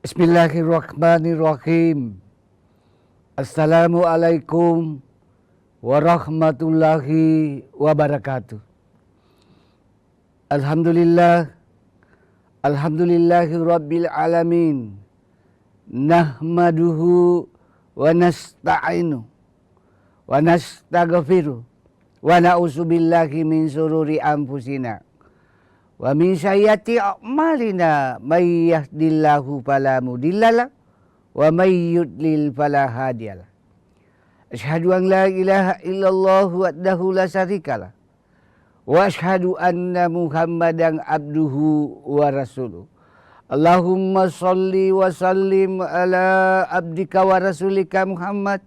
Bismillahirrahmanirrahim. Assalamualaikum warahmatullahi wabarakatuh. Alhamdulillahi rabbil alamin. Nahmaduhu wa nasta'inu wa nastaghfiruh wa na'udzubillahi min sururi anfusina wa min sayyiati a'malina may yahdihillahu fala mudhillalah wa may yudlil fala hadiyalah. Asyhadu an la ilaha illallah wahdahu la syarikalah wa asyhadu anna Muhammadan abduhu wa rasuluh. Allahumma shalli wa sallim ala abdika wa rasulika Muhammad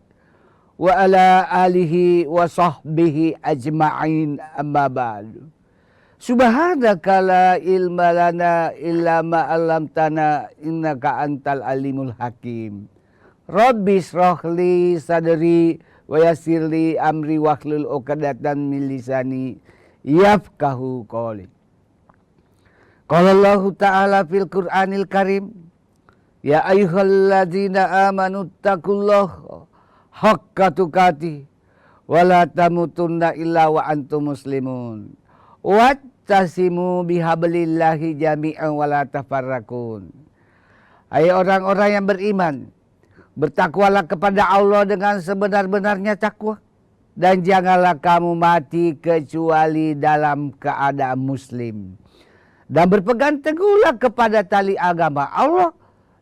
wa ala alihi wa sahbihi ajma'in, amma ba'du. Subhanaka la ilma lana illa ma 'allamtana innaka antal alimul hakim. Rabbi shrahli sadri wa yassirli amri wahlul 'uqdatam min lisani yafqahu qawli. Qala Allah Ta'ala fil Qur'anil Karim, ya ayyuhalladzina amanu taqullaha haqqa tuqatih wa la tamutunna illa wa antum muslimun. Wattasimu bihablillahi jami'an wa la tafarraqun. Hai orang-orang yang beriman, bertakwalah kepada Allah dengan sebenar-benarnya takwa, dan janganlah kamu mati kecuali dalam keadaan muslim. Dan berpegang teguhlah kepada tali agama Allah,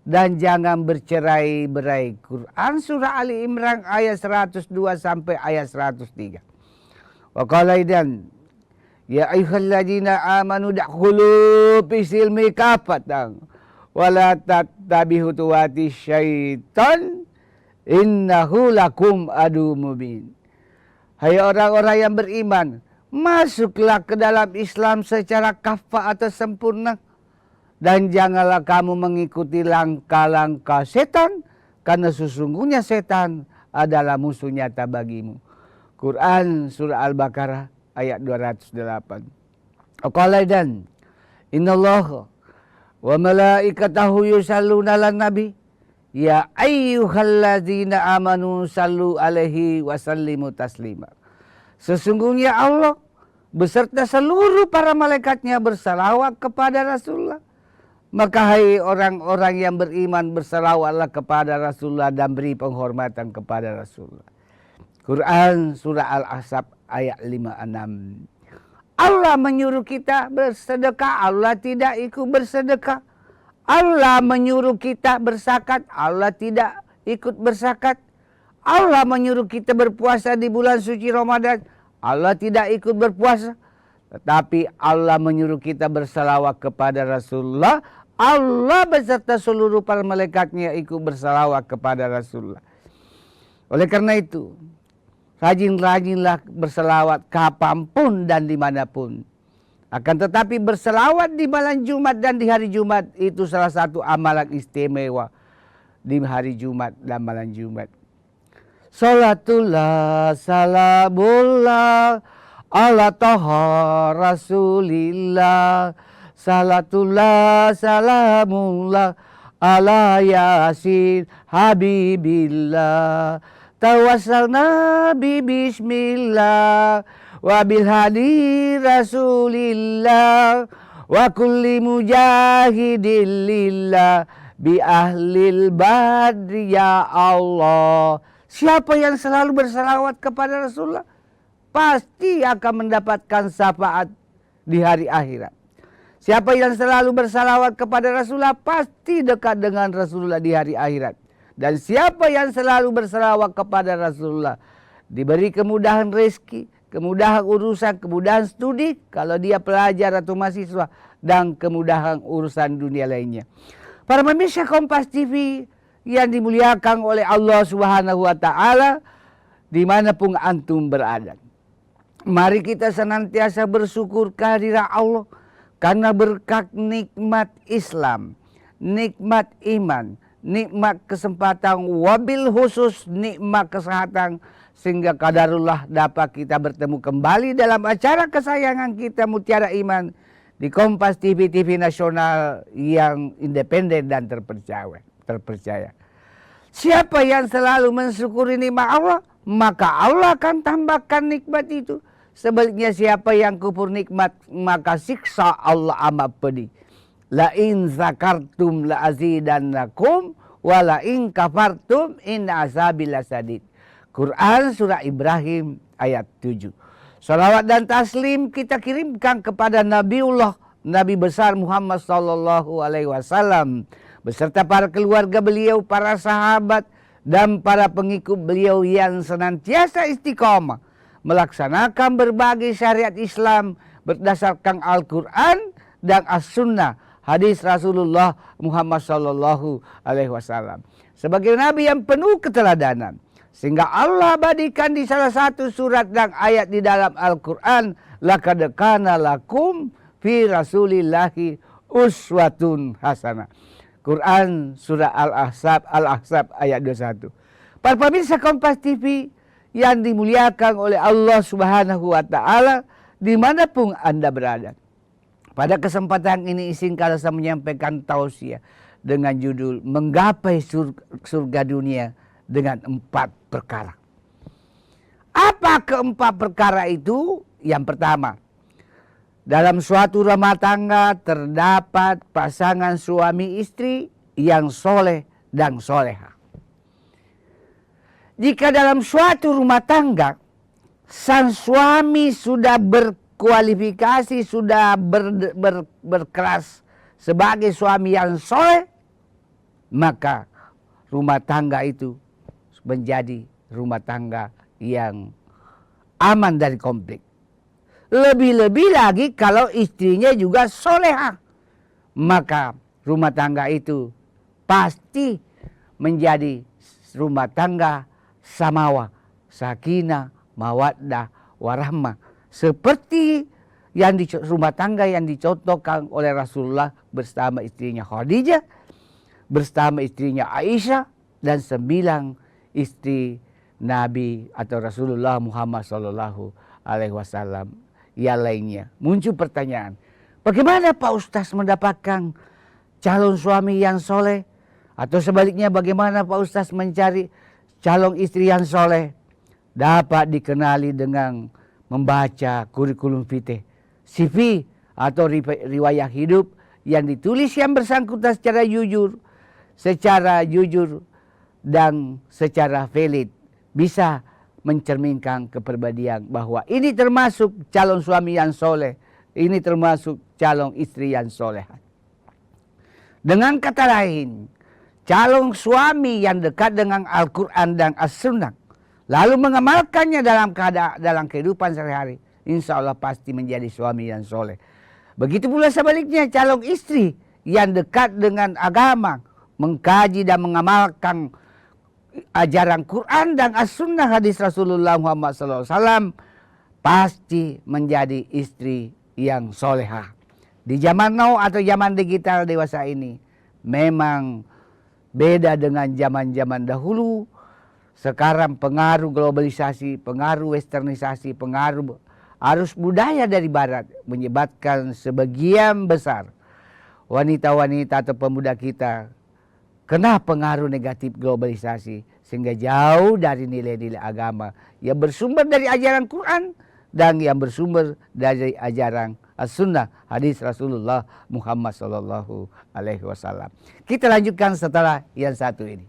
dan jangan bercerai-berai. Quran surah Ali Imran ayat 102 sampai ayat 103. Wa qala idan ya ayyuhalladzina amanu dakhulu fis silmi kafatan wa la tattabi'u khutuwati syaitan innahu lakum adu mubin. Hai orang-orang yang beriman, masuklah ke dalam Islam secara kafah atau sempurna, dan janganlah kamu mengikuti langkah-langkah setan, karena sesungguhnya setan adalah musuh nyata bagimu. Quran surah Al-Baqarah ayat 208. Qala dan innallaha wa malaikatahu yusalluna 'alan nabi ya ayyuhalladzina amanu sallu alaihi wa sallimu taslima. Sesungguhnya Allah beserta seluruh para malaikatnya bersalawat kepada Rasulullah. Maka hai orang-orang yang beriman, bersalawatlah kepada Rasulullah dan beri penghormatan kepada Rasulullah. Quran surah Al-Ahzab ayat 56. Allah menyuruh kita bersedekah, Allah tidak ikut bersedekah. Allah menyuruh kita berzakat, Allah tidak ikut berzakat. Allah menyuruh kita berpuasa di bulan suci Ramadan, Allah tidak ikut berpuasa. Tetapi Allah menyuruh kita bersalawat kepada Rasulullah, Allah beserta seluruh para malaikatnya ikut bersalawat kepada Rasulullah. Oleh karena itu, rajin-rajinlah berselawat kapanpun dan dimanapun. Akan tetapi berselawat di malam Jumat dan di hari Jumat itu salah satu amalan istimewa di hari Jumat dan malam Jumat. Salatullah salamullah ala taha rasulillah. Salatullah salamullah ala yasin habibillah. Tawassalna bi bismillah wa bil hadi rasulillah wa kulli mujahidin lillah bi ahlil badri ya Allah. Siapa yang selalu bersalawat kepada Rasulullah pasti akan mendapatkan syafaat di hari akhirat. Siapa yang selalu bersalawat kepada Rasulullah pasti dekat dengan Rasulullah di hari akhirat. Dan siapa yang selalu bersalawat kepada Rasulullah diberi kemudahan rezeki, kemudahan urusan, kemudahan studi kalau dia pelajar atau mahasiswa, dan kemudahan urusan dunia lainnya. Para pemirsa Kompas TV yang dimuliakan oleh Allah Subhanahu wa Ta'ala, dimanapun antum berada, mari kita senantiasa bersyukur kehadirat Allah karena berkat nikmat Islam, nikmat iman, nikmat kesempatan, wabil khusus nikmat kesehatan, sehingga qadarullah dapat kita bertemu kembali dalam acara kesayangan kita Mutiara Iman di Kompas TV nasional yang independen dan terpercaya. Siapa yang selalu mensyukuri nikmat Allah, maka Allah akan tambahkan nikmat itu. Sebaliknya siapa yang kufur nikmat, maka siksa Allah amat pedih. La in zakartum la azidannakum wa la in kafartum in azabi lasadid. Quran surah Ibrahim ayat 7. Salawat dan taslim kita kirimkan kepada Nabiullah, Nabi besar Muhammad sallallahu alaihi wasallam beserta para keluarga beliau, para sahabat dan para pengikut beliau yang senantiasa istiqomah melaksanakan berbagai syariat Islam berdasarkan Al-Quran dan As-Sunnah, hadis Rasulullah Muhammad sallallahu alaihi wasallam sebagai nabi yang penuh keteladanan, sehingga Allah abadikan di salah satu surat dan ayat di dalam Al-Quran, laqad kana lakum fi rasulillahi uswatun hasanah. Quran surah Al-Ahzab ayat 21. Para pemirsa Kompas TV yang dimuliakan oleh Allah Subhanahu wa taala dimanapun Anda berada. Pada kesempatan ini izinkan saya menyampaikan tausiah dengan judul Menggapai Surga Dunia dengan 4 perkara. Apa keempat perkara itu? Yang pertama, dalam suatu rumah tangga terdapat pasangan suami istri yang soleh dan soleha. Jika dalam suatu rumah tangga sang suami sudah berkualifikasi, sudah berkeras sebagai suami yang soleh, maka rumah tangga itu menjadi rumah tangga yang aman dari konflik. Lebih-lebih lagi kalau istrinya juga soleha, maka rumah tangga itu pasti menjadi rumah tangga samawa, sakinah, mawaddah, warahmah. Seperti yang di rumah tangga yang dicontohkan oleh Rasulullah bersama istrinya Khadijah, bersama istrinya Aisyah, dan 9 istri Nabi atau Rasulullah Muhammad sallallahu alaihi wasallam yang lainnya. Muncul pertanyaan, bagaimana Pak Ustaz mendapatkan calon suami yang soleh? Atau sebaliknya bagaimana Pak Ustaz mencari calon istri yang soleh? Dapat dikenali dengan membaca kurikulum vitae, CV atau riwayat hidup yang ditulis yang bersangkutan secara jujur dan secara valid, bisa mencerminkan kepribadian bahwa ini termasuk calon suami yang soleh, ini termasuk calon istri yang soleh. Dengan kata lain, calon suami yang dekat dengan Al-Quran dan As-Sunnah, lalu mengamalkannya dalam kehidupan sehari-hari, insya Allah pasti menjadi suami yang soleh. Begitu pula sebaliknya, calon istri yang dekat dengan agama, mengkaji dan mengamalkan ajaran Quran dan As-Sunnah, hadis Rasulullah Muhammad SAW, pasti menjadi istri yang soleha. Di zaman now atau zaman digital dewasa ini, memang beda dengan zaman-zaman dahulu. Sekarang pengaruh globalisasi, pengaruh westernisasi, pengaruh arus budaya dari barat menyebabkan sebagian besar wanita-wanita atau pemuda kita kena pengaruh negatif globalisasi, sehingga jauh dari nilai-nilai agama yang bersumber dari ajaran Quran dan yang bersumber dari ajaran As-Sunnah, hadis Rasulullah Muhammad sallallahu alaihi wasallam. Kita lanjutkan setelah yang satu ini.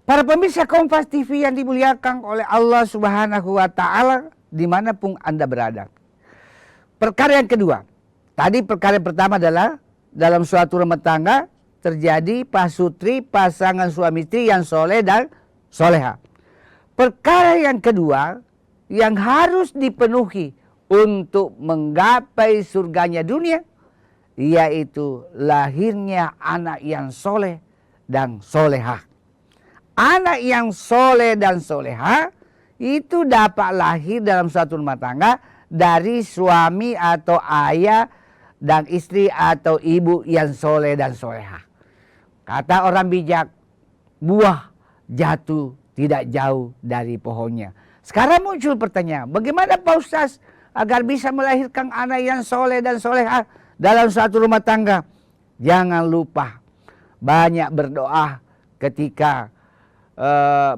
Para pemirsa Kompas TV yang dimuliakan oleh Allah Subhanahu wa taala dimanapun Anda berada. Perkara yang kedua, tadi perkara yang pertama adalah dalam suatu rumah tangga terjadi pasutri, pasangan suami istri yang soleh dan soleha. Perkara yang kedua yang harus dipenuhi untuk menggapai surganya dunia, yaitu lahirnya anak yang soleh dan soleha. Anak yang soleh dan soleha itu dapat lahir dalam suatu rumah tangga dari suami atau ayah dan istri atau ibu yang soleh dan soleha. Kata orang bijak, buah jatuh tidak jauh dari pohonnya. Sekarang muncul pertanyaan, bagaimana Pak Ustaz agar bisa melahirkan anak yang soleh dan solehah dalam suatu rumah tangga? Jangan lupa banyak berdoa ketika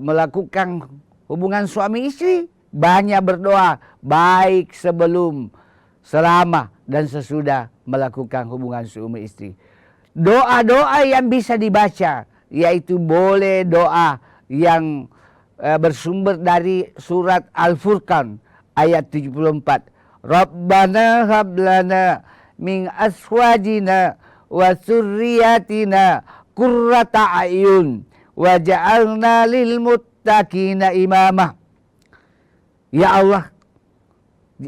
melakukan hubungan suami istri. Banyak berdoa baik sebelum, selama, dan sesudah melakukan hubungan suami istri. Doa-doa yang bisa dibaca, yaitu boleh doa yang bersumber dari surat Al-Furqan ayat 74. Rabbana hablana min aswajina wa surriyatina qurrata a'yun waj'alna lil muttaqina imamah. Ya Allah,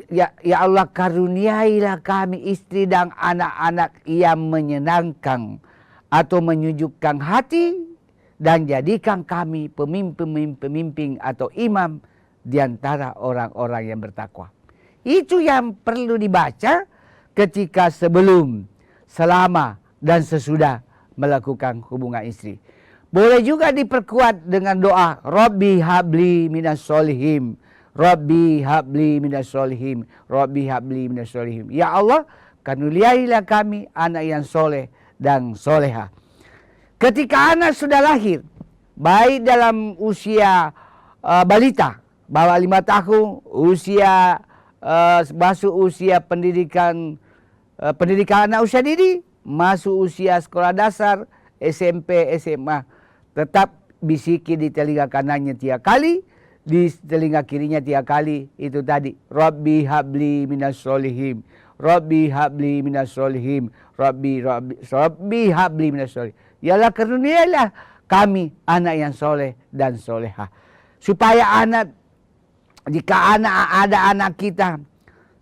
ya Allah, karuniailah kami istri dan anak-anak yang menyenangkan atau menyejukkan hati, dan jadikan kami pemimpin atau imam di antara orang-orang yang bertakwa. Itu yang perlu dibaca ketika sebelum, selama, dan sesudah melakukan hubungan istri. Boleh juga diperkuat dengan doa Rabbi habli minas solihin, Rabbi habli minas solihin, Rabbi habli minas solihin. Ya Allah, karuniailah kami anak yang soleh dan soleha. Ketika anak sudah lahir, baik dalam usia balita, bawah 5 tahun, usia masuk usia pendidikan anak usia dini, masuk usia sekolah dasar, SMP, SMA, tetap bisiki di telinga kanannya 3 kali, di telinga kirinya 3 kali. Itu tadi, Rabbi habli minas solihin, Rabbi habli minas solihin, Rabbi habli minas solihin. Yalah, karuniailah kami anak yang soleh dan soleha. Supaya anak, jika ada anak kita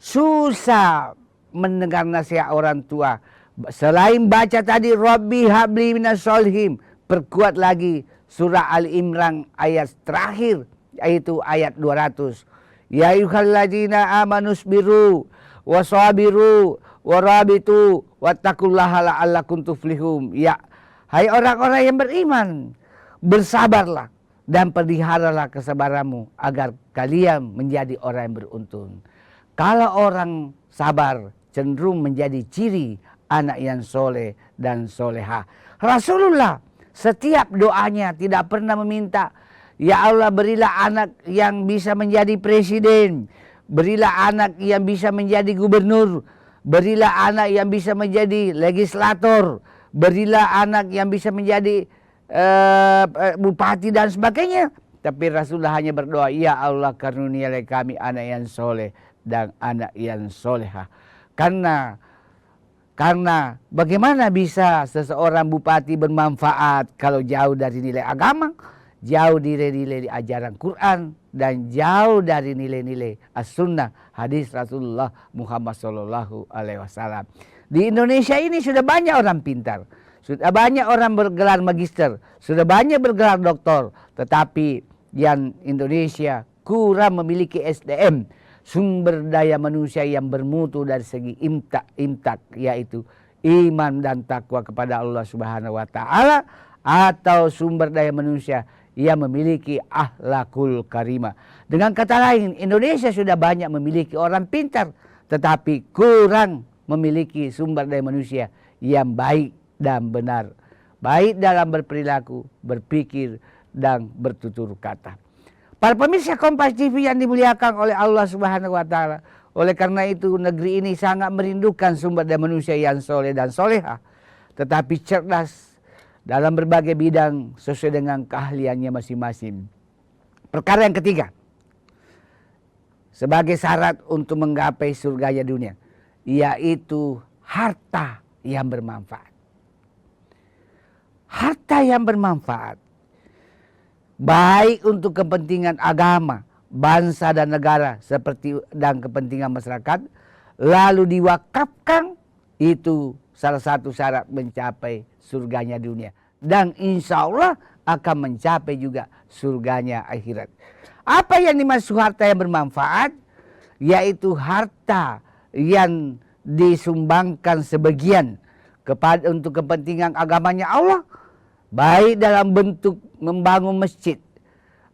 susah mendengar nasihat orang tua, selain baca tadi Rabbi habli minas solihin, perkuat lagi surah Al-Imran ayat terakhir, yaitu ayat 200. Ya ayyuhalladzina amanusbiru wasabiru warabitu wattaqullaha la'allakum tuflihun. Ya, hai orang-orang yang beriman, bersabarlah dan peliharalah kesabaranmu agar kalian menjadi orang yang beruntung. Kalau orang sabar cenderung menjadi ciri anak yang soleh dan soleha. Rasulullah setiap doanya tidak pernah meminta, ya Allah berilah anak yang bisa menjadi presiden, berilah anak yang bisa menjadi gubernur, berilah anak yang bisa menjadi legislator, berilah anak yang bisa menjadi bupati dan sebagainya. Tapi Rasulullah hanya berdoa, ya Allah karuniailah kami anak yang soleh dan anak yang soleha. Karena bagaimana bisa seseorang bupati bermanfaat kalau jauh dari nilai agama, jauh dari nilai ajaran Quran, dan jauh dari nilai-nilai as-sunnah, hadis Rasulullah Muhammad SAW. Di Indonesia ini sudah banyak orang pintar, sudah banyak orang bergelar magister, sudah banyak bergelar doktor, tetapi yang Indonesia kurang memiliki SDM, sumber daya manusia yang bermutu dari segi imtak, yaitu iman dan takwa kepada Allah Subhanahu wa taala, atau sumber daya manusia yang memiliki akhlakul karimah. Dengan kata lain, Indonesia sudah banyak memiliki orang pintar, tetapi kurang memiliki sumber daya manusia yang baik dan benar, baik dalam berperilaku, berpikir, dan bertutur kata. Para pemirsa Kompas TV yang dimuliakan oleh Allah Subhanahu wa taala, oleh karena itu negeri ini sangat merindukan sumber daya manusia yang soleh dan soleha, tetapi cerdas dalam berbagai bidang sesuai dengan keahliannya masing-masing. Perkara yang ketiga, sebagai syarat untuk menggapai surganya dunia, yaitu harta yang bermanfaat. Harta yang bermanfaat, baik untuk kepentingan agama, bangsa dan negara, seperti dan kepentingan masyarakat, lalu diwakafkan, itu salah satu syarat mencapai surganya dunia, dan insya Allah akan mencapai juga surganya akhirat. Apa yang dimaksud harta yang bermanfaat? Yaitu harta yang disumbangkan sebagian untuk kepentingan agamanya Allah, baik dalam bentuk membangun masjid,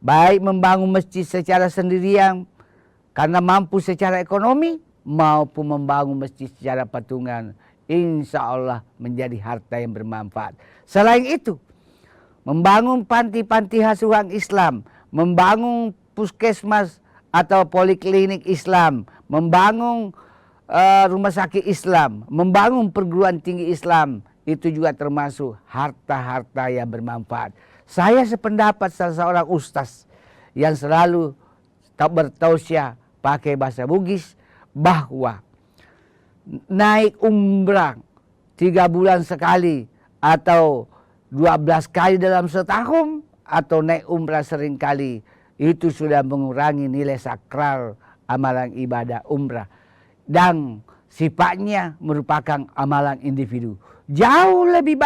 baik membangun masjid secara sendirian karena mampu secara ekonomi, maupun membangun masjid secara patungan, insya Allah menjadi harta yang bermanfaat. Selain itu, membangun panti-panti asuhan Islam, membangun puskesmas atau poliklinik Islam, membangun rumah sakit Islam, membangun perguruan tinggi Islam, itu juga termasuk harta-harta yang bermanfaat. Saya sependapat salah seorang ustaz yang selalu bertausiah pakai bahasa Bugis, bahwa naik umrah 3 bulan sekali atau 12 kali dalam setahun, atau naik umrah sering kali, itu sudah mengurangi nilai sakral amalan ibadah umrah. Dan sifatnya merupakan amalan individu. Jauh lebih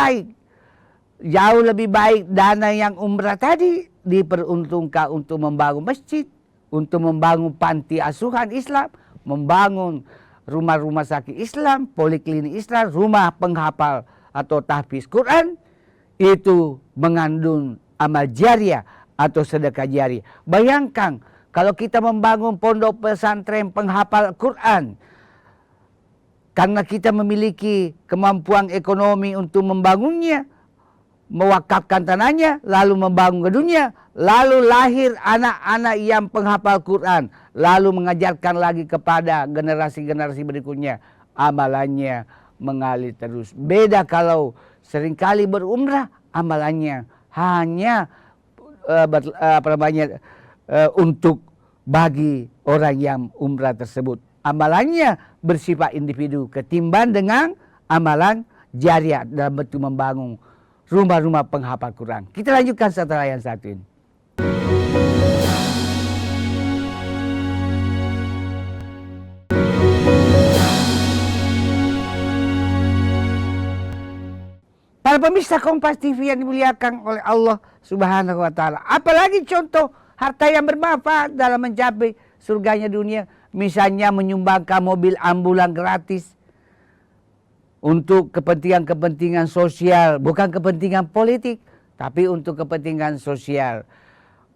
baik dana yang umrah tadi diperuntukkan untuk membangun masjid, untuk membangun panti asuhan Islam, membangun rumah-rumah sakit Islam, poliklinik Islam, rumah penghafal atau tahfiz Quran. Itu mengandung amal jariah atau sedekah jariah. Bayangkan kalau kita membangun pondok pesantren penghafal Quran, karena kita memiliki kemampuan ekonomi untuk membangunnya, mewakafkan tanahnya, lalu membangun gedungnya, lalu lahir anak-anak yang penghafal Quran, lalu mengajarkan lagi kepada generasi-generasi berikutnya, amalannya mengalir terus. Beda kalau seringkali berumrah, amalannya hanya untuk bagi orang yang umrah tersebut. Amalannya bersifat individu ketimbang dengan amalan jariah dalam bentuk membangun rumah-rumah penghafal Quran. Kita lanjutkan setelah yang satu ini. Para pemirsa Kompas TV yang dimuliakan oleh Allah Subhanahu wa Ta'ala, apalagi contoh harta yang bermanfaat dalam mencapai surganya dunia, misalnya menyumbangkan mobil ambulan gratis untuk kepentingan-kepentingan sosial, bukan kepentingan politik, tapi untuk kepentingan sosial.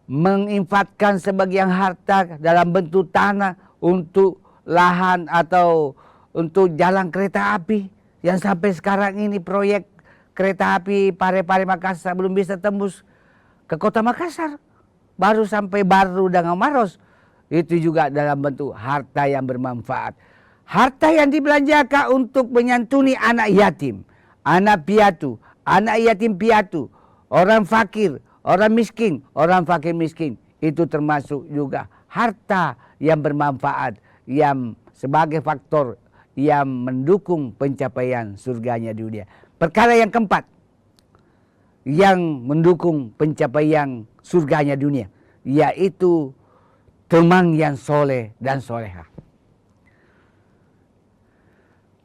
Menginfakkan sebagian harta dalam bentuk tanah untuk lahan atau untuk jalan kereta api, yang sampai sekarang ini proyek kereta api Pare-Pare Makassar belum bisa tembus ke kota Makassar, baru sampai Baru dengan Maros. Itu juga dalam bentuk harta yang bermanfaat. Harta yang dibelanjakan untuk menyantuni anak yatim, anak piatu, anak yatim piatu, orang fakir, orang miskin, orang fakir miskin. Itu termasuk juga harta yang bermanfaat, yang sebagai faktor yang mendukung pencapaian surganya dunia. Perkara yang keempat yang mendukung pencapaian surganya dunia, yaitu teman yang soleh dan soleha.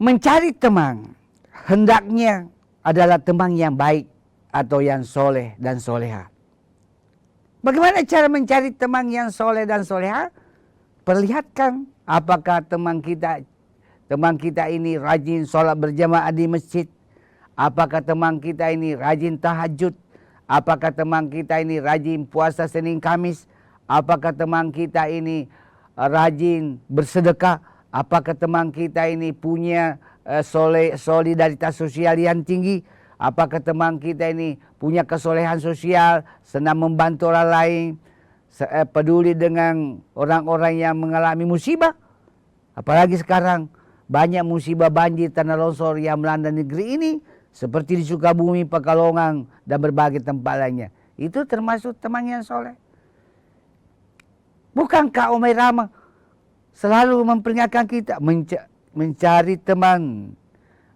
Mencari teman hendaknya adalah teman yang baik atau yang soleh dan soleha. Bagaimana cara mencari teman yang soleh dan soleha? Perlihatkan apakah teman kita ini rajin sholat berjamaah di masjid. Apakah teman kita ini rajin tahajud? Apakah teman kita ini rajin puasa Senin Kamis? Apakah teman kita ini rajin bersedekah? Apakah teman kita ini punya solidaritas sosial yang tinggi? Apakah teman kita ini punya kesolehan sosial, senang membantu orang lain, peduli dengan orang-orang yang mengalami musibah? Apalagi sekarang banyak musibah banjir, tanah longsor yang melanda negeri ini, seperti di Sukabumi, Pekalongan, dan berbagai tempat lainnya. Itu termasuk teman yang soleh. Bukankah Omai Rama selalu memperingatkan kita mencari teman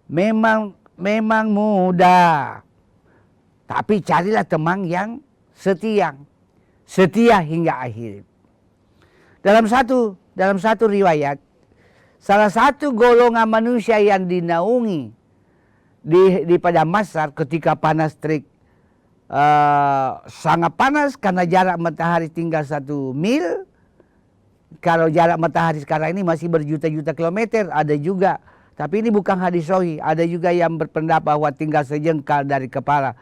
memang mudah, tapi carilah teman yang setia hingga akhir. Dalam satu riwayat, salah satu golongan manusia yang dinaungi di Padang Masar ketika panas terik, sangat panas karena jarak matahari tinggal 1 mil. Kalau jarak matahari sekarang ini masih berjuta-juta kilometer, ada juga. Tapi ini bukan hadis sahih. Ada juga yang berpendapat bahwa tinggal sejengkal dari kepala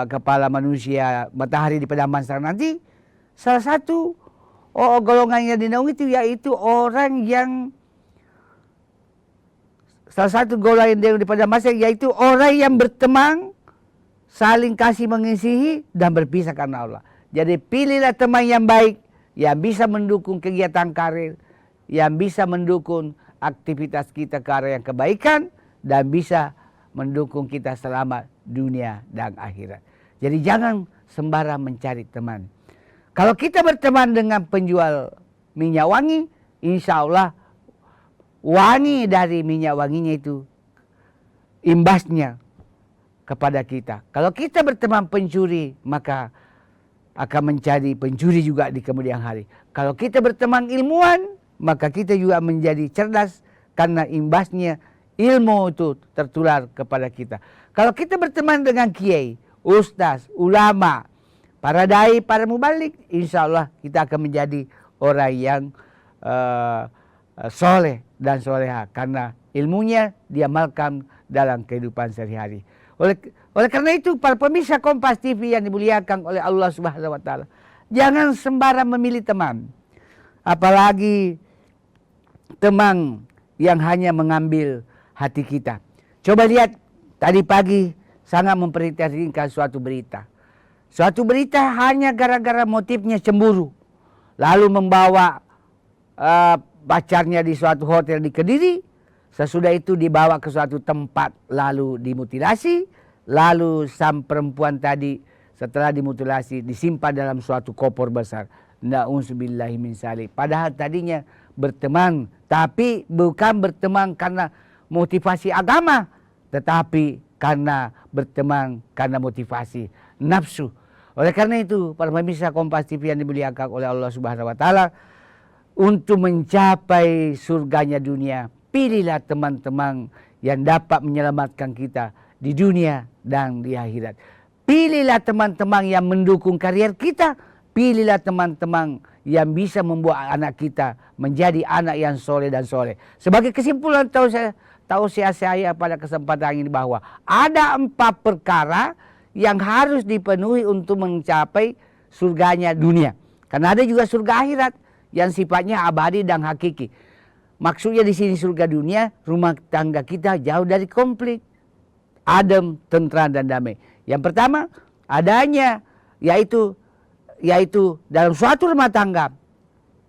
kepala manusia matahari di padang mahsyar nanti, salah satu golongannya dinaungi itu yaitu orang yang salah satu golongan di padang mahsyar yaitu orang yang berteman, saling kasih mengasihi dan berpisah karena Allah. Jadi pilihlah teman yang baik, yang bisa mendukung kegiatan karir, yang bisa mendukung aktivitas kita ke arah yang kebaikan, dan bisa mendukung kita selamat dunia dan akhirat. Jadi jangan sembarang mencari teman. Kalau kita berteman dengan penjual minyak wangi, insya Allah wangi dari minyak wanginya itu imbasnya kepada kita. Kalau kita berteman pencuri, maka akan menjadi pencuri juga di kemudian hari. Kalau kita berteman ilmuwan, maka kita juga menjadi cerdas karena imbasnya ilmu itu tertular kepada kita. Kalau kita berteman dengan kiai, ustaz, ulama, para dai, para mubalik, insya Allah kita akan menjadi orang yang soleh dan soleha karena ilmunya diamalkan dalam kehidupan sehari-hari. Oleh karena itu, para pemirsa Kompas TV yang dimuliakan oleh Allah Subhanahu wa Ta'ala, jangan sembarang memilih teman, apalagi teman yang hanya mengambil hati kita. Coba lihat, tadi pagi sangat memperhatikan suatu berita. Suatu berita hanya gara-gara motifnya cemburu, lalu membawa pacarnya di suatu hotel di Kediri. Sesudah itu dibawa ke suatu tempat, lalu dimutilasi. Lalu sang perempuan tadi setelah dimutilasi disimpan dalam suatu koper besar. Na'udzubillahi min dzalik. Padahal tadinya berteman, tapi bukan berteman karena motivasi agama, tetapi karena berteman karena motivasi nafsu. Oleh karena itu, para pemirsa Kompas TV yang dimuliakan oleh Allah Subhanahu wa Ta'ala, untuk mencapai surganya dunia, pilihlah teman-teman yang dapat menyelamatkan kita di dunia dan di akhirat. Pilihlah teman-teman yang mendukung karier kita. Pilihlah teman-teman yang bisa membuat anak kita menjadi anak yang soleh dan soleh. Sebagai kesimpulan tausiah saya pada kesempatan ini bahwa ada 4 perkara yang harus dipenuhi untuk mencapai surganya dunia. Karena ada juga surga akhirat yang sifatnya abadi dan hakiki. Maksudnya di sini surga dunia, rumah tangga kita jauh dari konflik, adem, tentram dan damai. Yang pertama adanya yaitu dalam suatu rumah tangga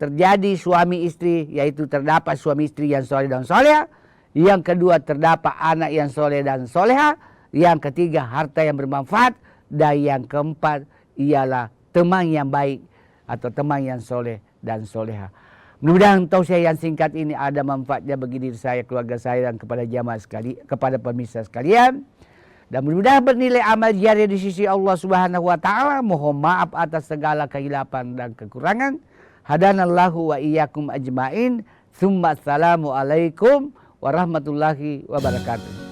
terjadi suami istri, yaitu terdapat suami istri yang soleh dan soleha. Yang kedua terdapat anak yang soleh dan soleha. Yang ketiga harta yang bermanfaat. Dan yang keempat ialah teman yang baik atau teman yang soleh dan soleha. Mudah-mudahan tausiah yang singkat ini ada manfaatnya bagi diri saya, keluarga saya, dan kepada jamaah sekali, kepada pemirsa sekalian. Dan mudah-mudahan bernilai amal jariah di sisi Allah Subhanahu wa Ta'ala. Mohon maaf atas segala kehilapan dan kekurangan. Hadanallahu wa iyyakum ajmain. Tsumma assalamu alaikum warahmatullahi wabarakatuh.